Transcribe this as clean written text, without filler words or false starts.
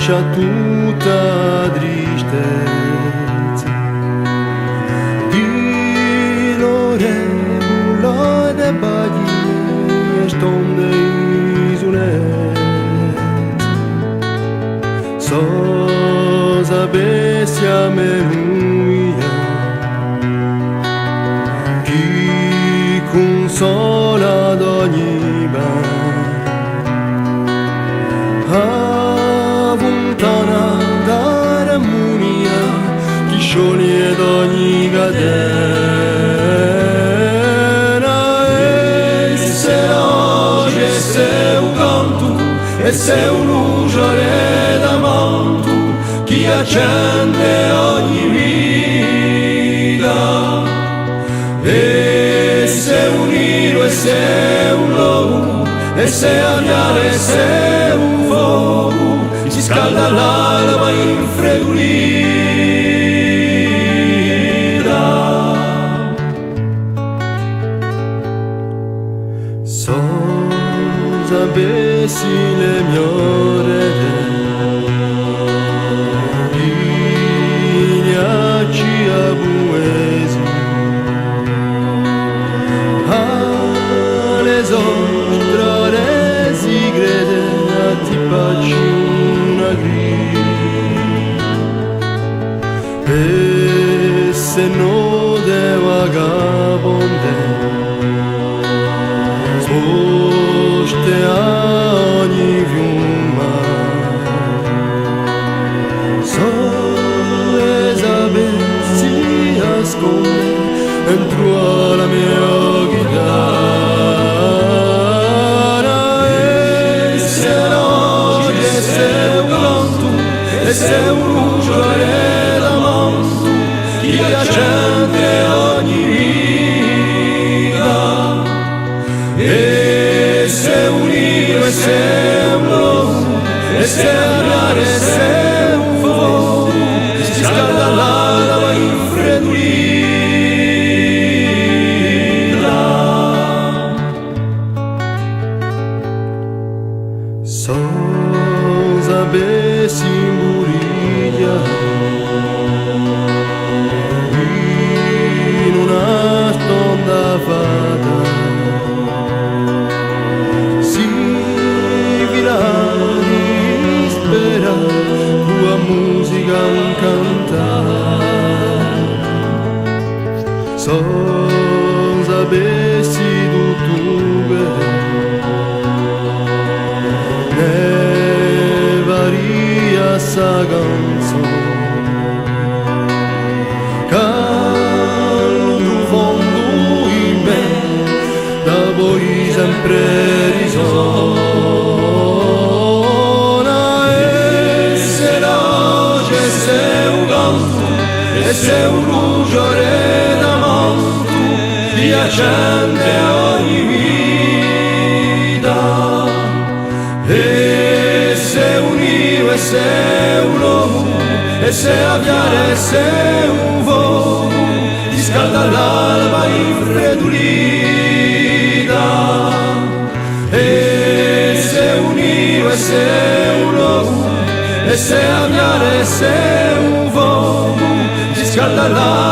faccia tutta tristezza. Di l'orebulo de bagni stonde isolezza. So sapessi a meruia chi consola d'ogni bene. Lontana dall'armonia chi scioglie d'ogni catena. E se oggi e se un canto e se un luce d'amanto chi accende ogni vita. E se un nero e se un lobo e se aviare e se un fuoco si scalda l'alba infreddolita. So sapessi le mie ore ghiacci a buesi alle ostre sigrete a ti baci una grida. E se no de vagabonde sposte a ogni fiumma. So sapessi asconde entro alla mia chitarra. E se oggi e se un canto e se un luce d'amanto chi accende ogni vita. E se un io e se un lobo e se aviare e se un fuoco si scalda l'alba infreddolita. So sapessi muriglia in una stonda fata si virani spera tua musica incantare. So sapessi tutto varia sa canzone caldo fondo in me da voi sempre risona. E se l'oggi e se un canto e se un luce d'amanto ti accende ogni vita. E se un io e se un lobo e se aviare e se un fuoco ti scalda l'alba infreddolita. E se un io e se un lobo e se aviare e se un fuoco ti scalda l'alba